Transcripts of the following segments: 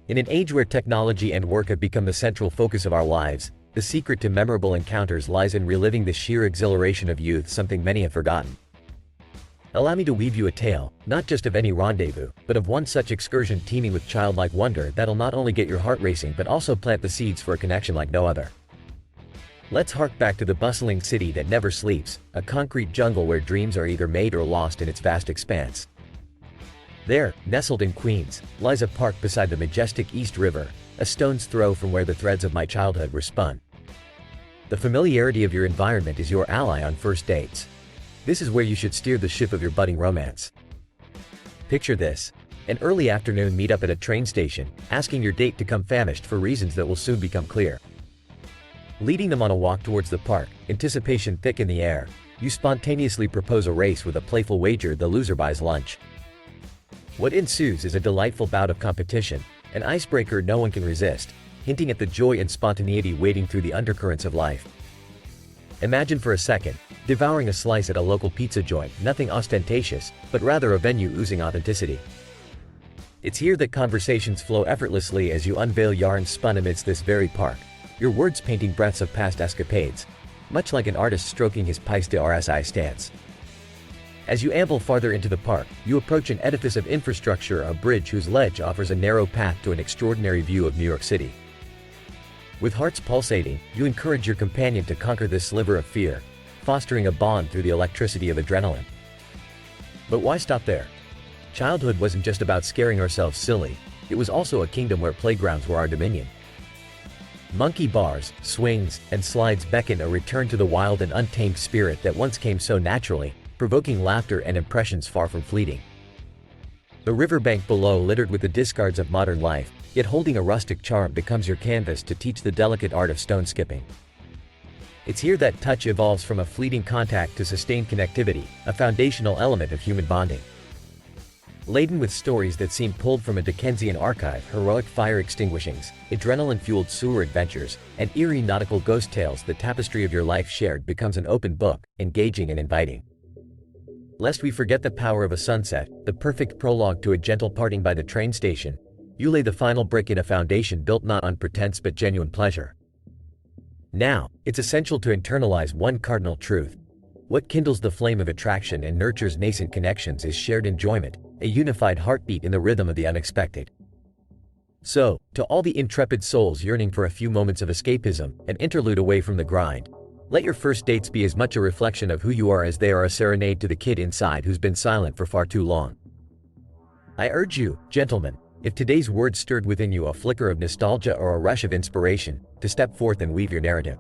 In an age where technology and work have become the central focus of our lives, the secret to memorable encounters lies in reliving the sheer exhilaration of youth, something many have forgotten. Allow me to weave you a tale, not just of any rendezvous, but of one such excursion teeming with childlike wonder that'll not only get your heart racing but also plant the seeds for a connection like no other. Let's hark back to the bustling city that never sleeps, a concrete jungle where dreams are either made or lost in its vast expanse. There, nestled in Queens, lies a park beside the majestic East River, a stone's throw from where the threads of my childhood were spun. The familiarity of your environment is your ally on first dates. This is where you should steer the ship of your budding romance. Picture this: an early afternoon meetup at a train station, asking your date to come famished for reasons that will soon become clear. Leading them on a walk towards the park, anticipation thick in the air, you spontaneously propose a race with a playful wager the loser buys lunch. What ensues is a delightful bout of competition, an icebreaker no one can resist, hinting at the joy and spontaneity wading through the undercurrents of life. Imagine for a second, devouring a slice at a local pizza joint, nothing ostentatious, but rather a venue oozing authenticity. It's here that conversations flow effortlessly as you unveil yarns spun amidst this very park, your words painting breaths of past escapades, much like an artist stroking his pièce de RSI stance. As you amble farther into the park, you approach an edifice of infrastructure, a bridge whose ledge offers a narrow path to an extraordinary view of New York City. With hearts pulsating, you encourage your companion to conquer this sliver of fear, fostering a bond through the electricity of adrenaline. But why stop there? Childhood wasn't just about scaring ourselves silly, it was also a kingdom where playgrounds were our dominion. Monkey bars, swings, and slides beckon a return to the wild and untamed spirit that once came so naturally, provoking laughter and impressions far from fleeting. The riverbank below, littered with the discards of modern life, yet holding a rustic charm, becomes your canvas to teach the delicate art of stone skipping. It's here that touch evolves from a fleeting contact to sustained connectivity, a foundational element of human bonding. Laden with stories that seem pulled from a Dickensian archive, heroic fire extinguishings, adrenaline-fueled sewer adventures, and eerie nautical ghost tales, the tapestry of your life shared becomes an open book, engaging and inviting. Lest we forget the power of a sunset, the perfect prologue to a gentle parting by the train station, you lay the final brick in a foundation built not on pretense but genuine pleasure. Now, it's essential to internalize one cardinal truth. What kindles the flame of attraction and nurtures nascent connections is shared enjoyment, a unified heartbeat in the rhythm of the unexpected. So, to all the intrepid souls yearning for a few moments of escapism, an interlude away from the grind, let your first dates be as much a reflection of who you are as they are a serenade to the kid inside who's been silent for far too long. I urge you, gentlemen, if today's words stirred within you a flicker of nostalgia or a rush of inspiration, to step forth and weave your narrative.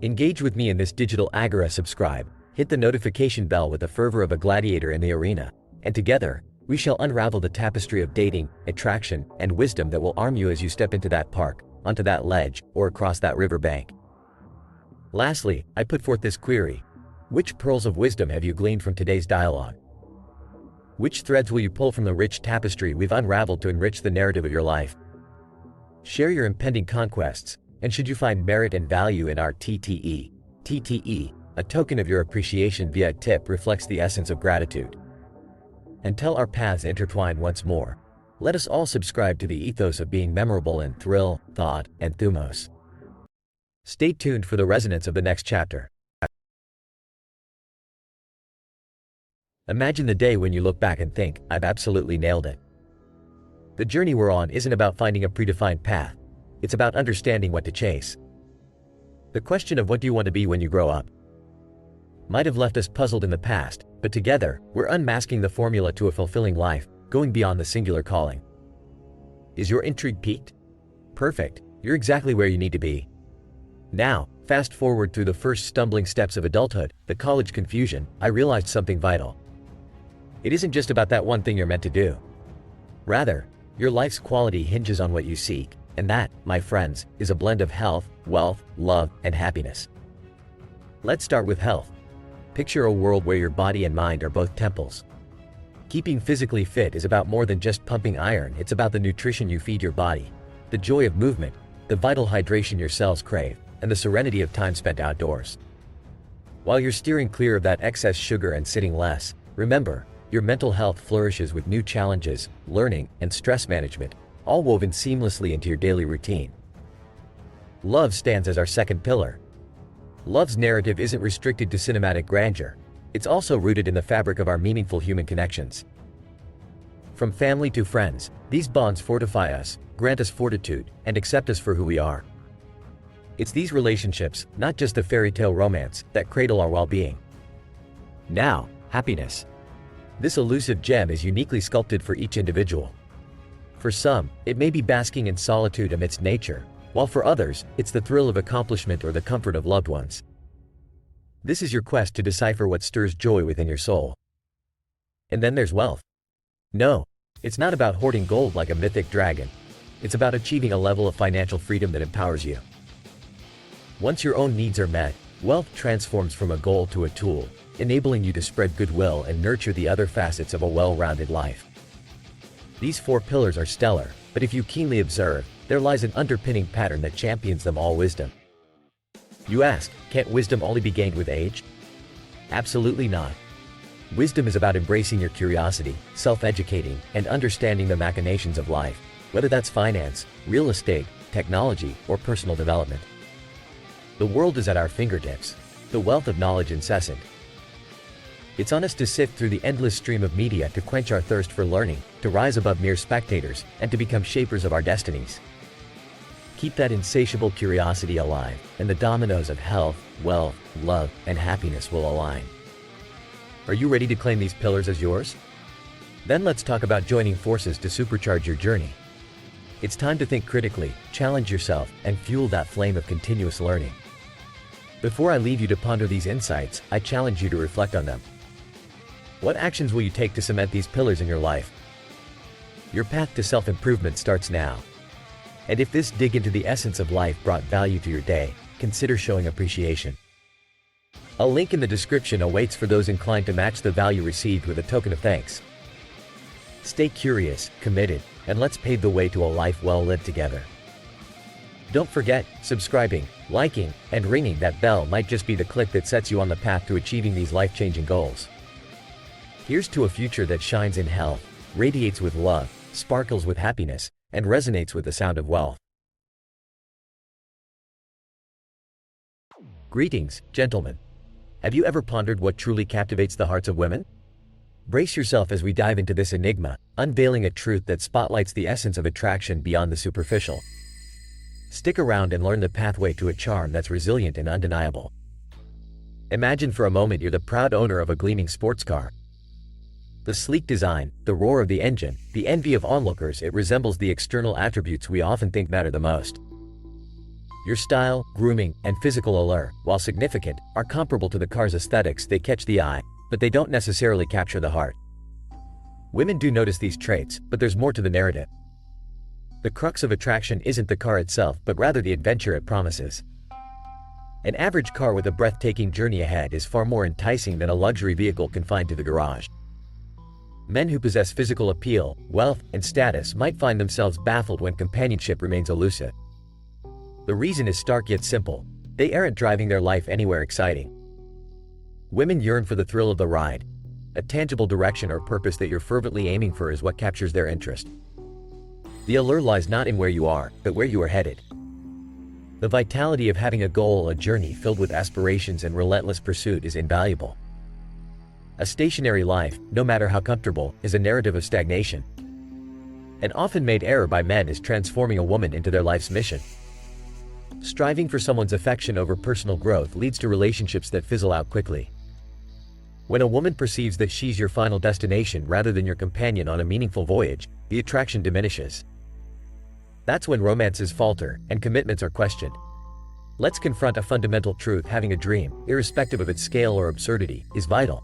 Engage with me in this digital agora, subscribe, hit the notification bell with the fervor of a gladiator in the arena, and together, we shall unravel the tapestry of dating, attraction, and wisdom that will arm you as you step into that park, onto that ledge, or across that river bank. Lastly, I put forth this query: which pearls of wisdom have you gleaned from today's dialogue? Which threads will you pull from the rich tapestry we've unraveled to enrich the narrative of your life? Share your impending conquests, and should you find merit and value in our TTE, a token of your appreciation via a tip, reflects the essence of gratitude. Until our paths intertwine once more, let us all subscribe to the ethos of being memorable in thrill, thought, and thumos. Stay tuned for the resonance of the next chapter. Imagine the day when you look back and think, I've absolutely nailed it. The journey we're on isn't about finding a predefined path. It's about understanding what to chase. The question of what do you want to be when you grow up might have left us puzzled in the past, but together, we're unmasking the formula to a fulfilling life, going beyond the singular calling. Is your intrigue piqued? Perfect, you're exactly where you need to be. Now, fast forward through the first stumbling steps of adulthood, the college confusion, I realized something vital. It isn't just about that one thing you're meant to do. Rather, your life's quality hinges on what you seek, and that, my friends, is a blend of health, wealth, love, and happiness. Let's start with health. Picture a world where your body and mind are both temples. Keeping physically fit is about more than just pumping iron, it's about the nutrition you feed your body, the joy of movement, the vital hydration your cells crave, and the serenity of time spent outdoors. While you're steering clear of that excess sugar and sitting less, remember, your mental health flourishes with new challenges, learning, and stress management, all woven seamlessly into your daily routine. Love stands as our second pillar. Love's narrative isn't restricted to cinematic grandeur. It's also rooted in the fabric of our meaningful human connections. From family to friends, these bonds fortify us, grant us fortitude, and accept us for who we are. It's these relationships, not just the fairy tale romance, that cradle our well-being. Now, happiness. This elusive gem is uniquely sculpted for each individual. For some, it may be basking in solitude amidst nature, while for others, it's the thrill of accomplishment or the comfort of loved ones. This is your quest to decipher what stirs joy within your soul. And then there's wealth. No, it's not about hoarding gold like a mythic dragon. It's about achieving a level of financial freedom that empowers you. Once your own needs are met, wealth transforms from a goal to a tool, enabling you to spread goodwill and nurture the other facets of a well-rounded life. These four pillars are stellar, but if you keenly observe, there lies an underpinning pattern that champions them all: wisdom. You ask, can't wisdom only be gained with age? Absolutely not. Wisdom is about embracing your curiosity, self-educating, and understanding the machinations of life, whether that's finance, real estate, technology, or personal development. The world is at our fingertips, the wealth of knowledge incessant. It's on us to sift through the endless stream of media to quench our thirst for learning, to rise above mere spectators, and to become shapers of our destinies. Keep that insatiable curiosity alive, and the dominoes of health, wealth, love, and happiness will align. Are you ready to claim these pillars as yours? Then let's talk about joining forces to supercharge your journey. It's time to think critically, challenge yourself, and fuel that flame of continuous learning. Before I leave you to ponder these insights, I challenge you to reflect on them. What actions will you take to cement these pillars in your life? Your path to self-improvement starts now. And if this dig into the essence of life brought value to your day, consider showing appreciation. A link in the description awaits for those inclined to match the value received with a token of thanks. Stay curious, committed, and let's pave the way to a life well lived together. Don't forget, subscribing, liking, and ringing that bell might just be the click that sets you on the path to achieving these life-changing goals. Here's to a future that shines in health, radiates with love, sparkles with happiness, and resonates with the sound of wealth. Greetings, gentlemen. Have you ever pondered what truly captivates the hearts of women? Brace yourself as we dive into this enigma, unveiling a truth that spotlights the essence of attraction beyond the superficial. Stick around and learn the pathway to a charm that's resilient and undeniable. Imagine for a moment you're the proud owner of a gleaming sports car. The sleek design, the roar of the engine, the envy of onlookers, it resembles the external attributes we often think matter the most. Your style, grooming, and physical allure, while significant, are comparable to the car's aesthetics. They catch the eye, but they don't necessarily capture the heart. Women do notice these traits, but there's more to the narrative. The crux of attraction isn't the car itself, but rather the adventure it promises. An average car with a breathtaking journey ahead is far more enticing than a luxury vehicle confined to the garage. Men who possess physical appeal, wealth, and status might find themselves baffled when companionship remains elusive. The reason is stark yet simple: they aren't driving their life anywhere exciting. Women yearn for the thrill of the ride. A tangible direction or purpose that you're fervently aiming for is what captures their interest. The allure lies not in where you are, but where you are headed. The vitality of having a goal, a journey filled with aspirations and relentless pursuit, is invaluable. A stationary life, no matter how comfortable, is a narrative of stagnation. An often made error by men is transforming a woman into their life's mission. Striving for someone's affection over personal growth leads to relationships that fizzle out quickly. When a woman perceives that she's your final destination rather than your companion on a meaningful voyage, the attraction diminishes. That's when romances falter and commitments are questioned. Let's confront a fundamental truth: having a dream, irrespective of its scale or absurdity, is vital.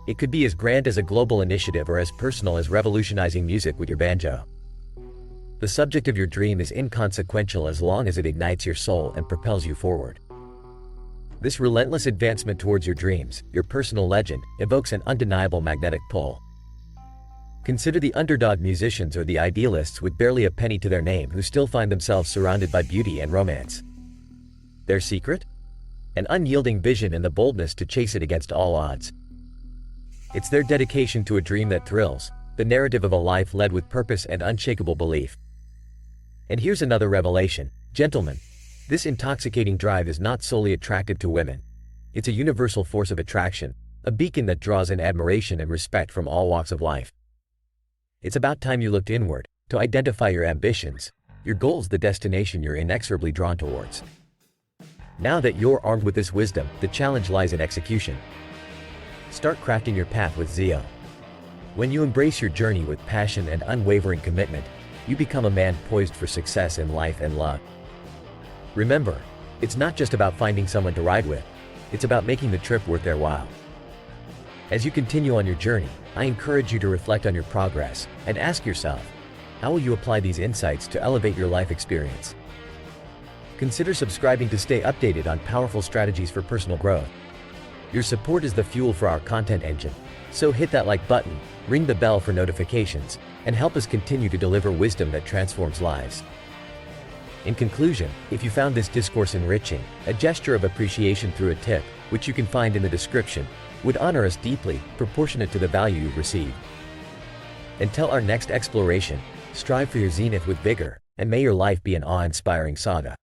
It could be as grand as a global initiative or as personal as revolutionizing music with your banjo. The subject of your dream is inconsequential as long as it ignites your soul and propels you forward. This relentless advancement towards your dreams, your personal legend, evokes an undeniable magnetic pull. Consider the underdog musicians or the idealists with barely a penny to their name who still find themselves surrounded by beauty and romance. Their secret? An unyielding vision and the boldness to chase it against all odds. It's their dedication to a dream that thrills, the narrative of a life led with purpose and unshakable belief. And here's another revelation, gentlemen. This intoxicating drive is not solely attracted to women. It's a universal force of attraction, a beacon that draws in admiration and respect from all walks of life. It's about time you looked inward, to identify your ambitions, your goals, the destination you're inexorably drawn towards. Now that you're armed with this wisdom, the challenge lies in execution. Start crafting your path with zeal. When you embrace your journey with passion and unwavering commitment, you become a man poised for success in life and love. Remember, it's not just about finding someone to ride with, it's about making the trip worth their while. As you continue on your journey, I encourage you to reflect on your progress and ask yourself, how will you apply these insights to elevate your life experience? Consider subscribing to stay updated on powerful strategies for personal growth. Your support is the fuel for our content engine, so hit that like button, ring the bell for notifications, and help us continue to deliver wisdom that transforms lives. In conclusion, if you found this discourse enriching, a gesture of appreciation through a tip, which you can find in the description, would honor us deeply, proportionate to the value you've received. Until our next exploration, strive for your zenith with vigor, and may your life be an awe-inspiring saga.